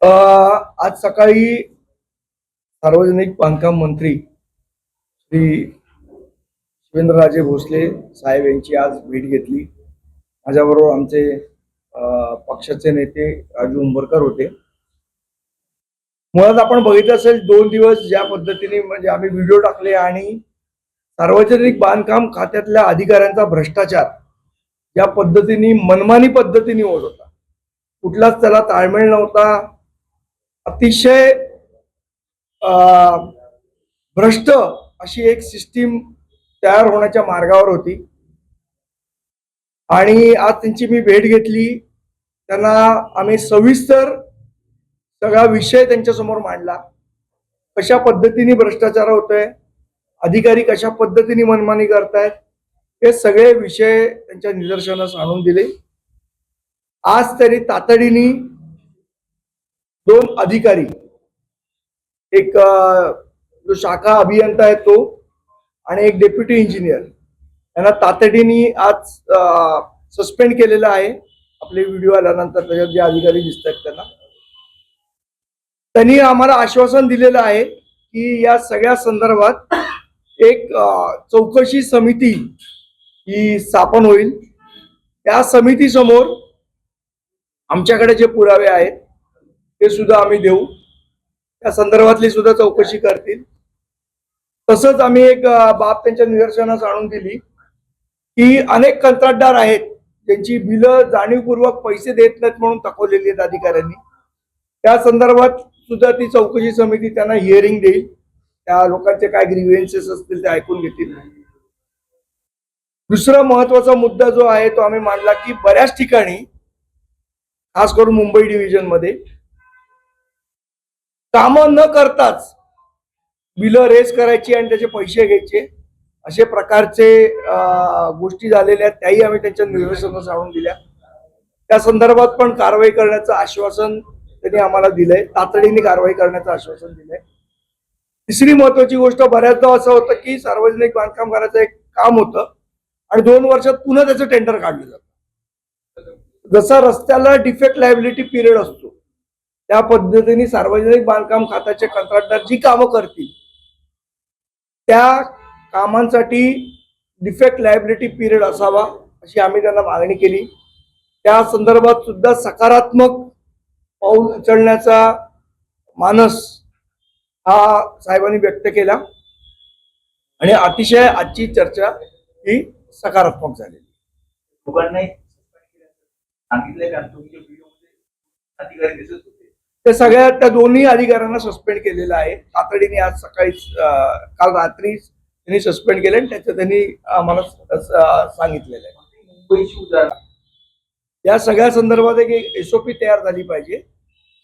आज सकाळी सार्वजनिक बांधकाम मंत्री श्री शिवेंद्रराजे भोसले साहेब यांची आज भेट घेतली. माझ्याबरोबर आमचे पक्षाचे नेते राजू उंबरकर होते. मुळात आपण बघितलं असेल 2 दिवस ज्या पद्धतीने म्हणजे आम्ही व्हिडिओ टाकले आणि सार्वजनिक बांधकाम खात्यातल्या अधिकाऱ्यांचा भ्रष्टाचार ज्या पद्धतीने मनमानी पद्धतीने होत होता, कुठलाच त्याला ताळमेळ नव्हता. अतिशय भ्रष्ट अशी एक सिस्टीम तयार होण्याच्या मार्गावर होती. आणि आज त्यांची मी भेट घेतली. त्यांना आम्ही सविस्तर सगळा विषय त्यांच्या समोर मांडला. कशा पद्धतीने भ्रष्टाचार होतोय, अधिकारी कशा पद्धतीने मनमानी करतायत, हे सगळे विषय त्यांच्या निदर्शनास आणून दिले. आज तरी तातडीने 2 अधिकारी, एक जो शाखा अभियंता आहे तो आणि एक डेप्युटी इंजिनियर, यांना तातडीने आज सस्पेंड केलेलं आहे. आपले व्हिडिओ आल्यानंतर त्याच्यात जे अधिकारी दिसत आहेत त्यांनी आम्हाला आश्वासन दिलेलं आहे की या सगळ्या संदर्भात एक चौकशी समिती ही स्थापन होईल. त्या समितीसमोर आमच्याकडे जे पुरावे आहेत ते सुद्धा आम्ही देऊ. त्या संदर्भातली सुद्धा चौकशी करतील. तसंच आम्ही एक बाब त्यांच्या निदर्शनास आणून दिली की अनेक कंत्राटदार आहेत ज्यांची बिलं जाणीवपूर्वक पैसे देत नाहीत म्हणून थकवलेली आहेत अधिकाऱ्यांनी. त्या संदर्भात सुद्धा ती चौकशी समिती त्यांना हिअरिंग देईल. त्या लोकांचे काय ग्रीव्हन्सेस असतील ते ऐकून घेतील. दुसरा महत्वाचा मुद्दा जो आहे तो आम्ही मांडला की बऱ्याच ठिकाणी, खास करून मुंबई डिव्हिजन मध्ये, कामं न करताच बिलं रेस करायची आणि त्याचे पैसे घ्यायचे असे प्रकारचे गोष्टी झालेल्या आहेत. त्याही आम्ही त्यांच्या निदर्शनास आणून दिल्या. त्या संदर्भात पण कारवाई करण्याचं आश्वासन त्यांनी आम्हाला दिलंय. तातडीने कारवाई करण्याचं आश्वासन दिलंय. तिसरी महत्वाची गोष्ट, बऱ्याचदा असं होतं की सार्वजनिक बांधकाम करायचं एक काम होतं आणि 2 वर्षात पुन्हा त्याचं टेंडर काढलं जातं. जसा रस्त्याला डिफेक्ट लायबिलिटी पिरियड असतो त्या पद्धतीने सार्वजनिक बांधकाम खात्याचे कंत्राटदार जी कामं करतील त्या कामांसाठी डिफेक्ट लायबिलिटी पिरियड असावा अशी आम्ही त्यांना मागणी केली. त्या संदर्भात सुद्धा सकारात्मक पाऊल उचलण्याचा मानस हा साहेबांनी व्यक्त केला आणि अतिशय आजची चर्चा ही सकारात्मक झाली. ते सगळ्या त्या दोन्ही अधिकाऱ्यांना सस्पेंड केलेलं आहे. तातडीने आज सकाळी काल रात्री त्यांनी सस्पेंड केले आणि त्याचं त्यांनी आम्हाला सांगितलेलं आहे. या सगळ्या संदर्भात एक एसओपी तयार झाली पाहिजे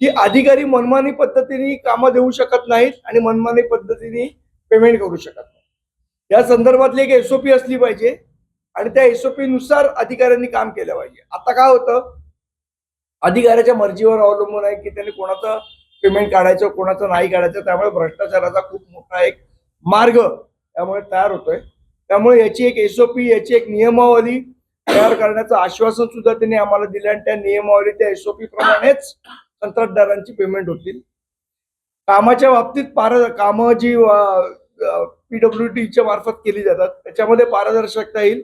की अधिकारी मनमानी पद्धतीने कामं देऊ शकत नाहीत आणि मनमानी पद्धतीने पेमेंट करू शकत नाही. या संदर्भातली एक एसओपी असली पाहिजे आणि त्या एसओपी नुसार अधिकाऱ्यांनी काम केलं पाहिजे. आता काय होतं, अधिकाऱ्याच्या मर्जीवर अवलंबून आहे की त्यांनी कोणाचं पेमेंट काढायचं कोणाचं नाही काढायचं. त्यामुळे भ्रष्टाचाराचा खूप मोठा एक मार्ग त्यामुळे तयार होतोय. त्यामुळे याची एक एसओपी, याची एक नियमावली तयार करण्याचं आश्वासन सुद्धा त्यांनी आम्हाला दिलं आणि त्या नियमावली, त्या एसओपी प्रमाणेच कंत्राटदारांची पेमेंट होतील. कामाच्या बाबतीत कामं जी PWDच्या मार्फत केली जातात त्याच्यामध्ये पारदर्शकता येईल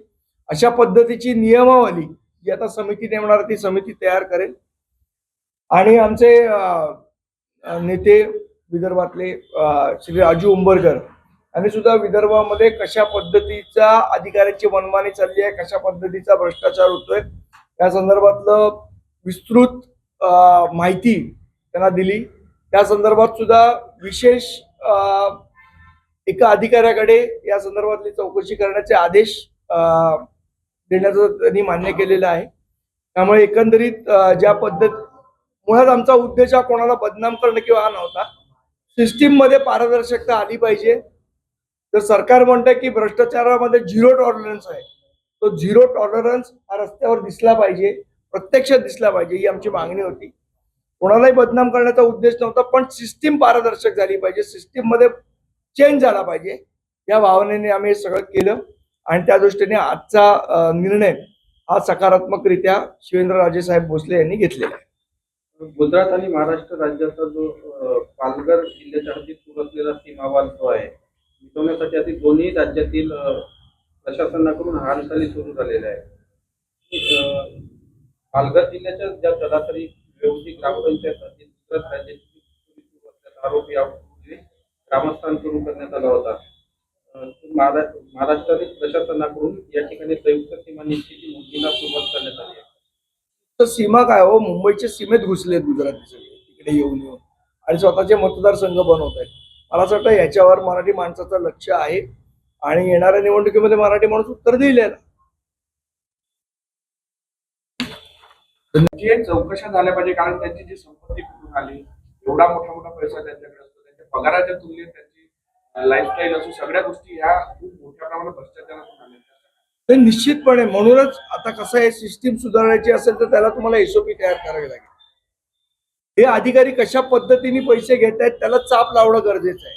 अशा पद्धतीची नियमावली जी आता समिती नेमणार ती समिती तयार करेल. आणि आमचे नेते विदर्भातले श्री राजू उंबरकर यांनी सुद्धा विदर्भामध्ये कशा पद्धतीचा अधिकाऱ्यांची मनमानी चालली आहे, कशा पद्धतीचा भ्रष्टाचार होतोय त्या संदर्भातलं विस्तृत माहिती त्यांना दिली. त्या संदर्भात सुद्धा विशेष एका अधिकाऱ्याकडे या संदर्भातली चौकशी करण्याचे आदेश देण्याचं त्यांनी मान्य केलेलं आहे. त्यामुळे एकंदरीत ज्या मुळात आमचा उद्देश हा कोणाला बदनाम करणं किंवा हा नव्हता. सिस्टीम मध्ये पारदर्शकता आली पाहिजे. तर सरकार म्हणतंय की भ्रष्टाचारामध्ये 0 टॉलरन्स आहे, तो 0 टॉलरन्स हा रस्त्यावर दिसला पाहिजे, प्रत्यक्षात दिसला पाहिजे, ही आमची मागणी होती. कोणालाही बदनाम करण्याचा उद्देश नव्हता, पण सिस्टीम पारदर्शक झाली पाहिजे, सिस्टीम मध्ये चेंज झाला पाहिजे या भावनेने आम्ही हे सगळं केलं. आणि त्या दृष्टीने आजचा निर्णय हा सकारात्मकरित्या शिवेंद्रराजे साहेब भोसले यांनी घेतलेला आहे. गुजरात आणि महाराष्ट्र राज्याचा जो पालघर जिल्ह्याच्या हद्दीत सुरू असलेला सीमावाल जो आहे मिटवण्यासाठी आधी दोन्ही राज्यातील प्रशासनाकडून हालचाली सुरू झालेल्या आहेत. पालघर जिल्ह्याच्या ज्या सरासरी व्यवस्थित ग्रामपंचायत हद्दीत गुजरात राज्याची सुरू असल्याचा आरोप यापूर्वी ग्रामस्थांकडून करण्यात आला होता. महाराष्ट्रातील प्रशासनाकडून या ठिकाणी संयुक्त सीमा निश्चिती मोहिमेला सुरुवात करण्यात आली आहे. तर सीमा काय हो, मुंबईच्या सीमेत घुसलेत गुजराती सगळे तिकडे येऊन येऊन आणि स्वतःचे मतदारसंघ बनवत आहेत. मला असं वाटतं याच्यावर मराठी माणसाचं लक्ष आहे आणि येणाऱ्या निवडणुकीमध्ये मराठी माणूस उत्तर देईल याला. जे चौकशा झाल्या पाहिजे, कारण त्यांची जी संपत्ती कुठून आली, एवढा मोठा पैसा त्यांच्याकडे असतो, त्यांच्या पगाराच्या तुलनेत त्यांची लाईफस्टाईल असो, सगळ्या गोष्टी ह्या खूप मोठ्या प्रमाणात भ्रष्टाचारातून आल्या. ते निश्चितपणे, म्हणूनच आता कसं आहे, सिस्टीम सुधारायची असेल तर त्याला तुम्हाला एसओपी तयार करावी लागेल. हे अधिकारी कशा पद्धतीने पैसे घेत आहेत त्याला चाप लावणं गरजेचं आहे.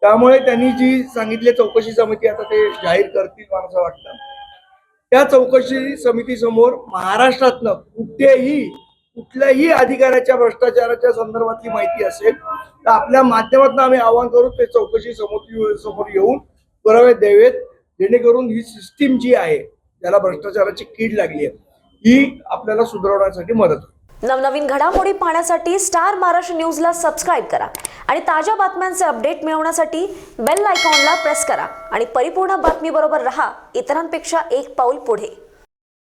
त्यामुळे त्यांनी जी सांगितली चौकशी समिती आता ते जाहीर करतील मला असं वाटतं. त्या चौकशी समितीसमोर महाराष्ट्रातनं कुठल्याही अधिकाऱ्याच्या भ्रष्टाचाराच्या संदर्भातली माहिती असेल तर आपल्या माध्यमातून आम्ही आवाहन करू ते चौकशी समोर येऊन पुरावे द्यावेत, जेणेकरून ही सिस्टीम जी आहे ज्याला भ्रष्टाचाराची कीड लागली आहे ही आपल्याला सुधारवण्यासाठी मदत होईल. नवनवीन घडामोडी पाहण्यासाठी स्टार महाराष्ट्र न्यूजला सबस्क्राईब करा आणि ताज्या बातम्यांचे अपडेट मिळवण्यासाठी बेल आयकॉनला प्रेस करा आणि परिपूर्ण बातमीबरोबर रहा, इतरांपेक्षा एक पाऊल पुढे.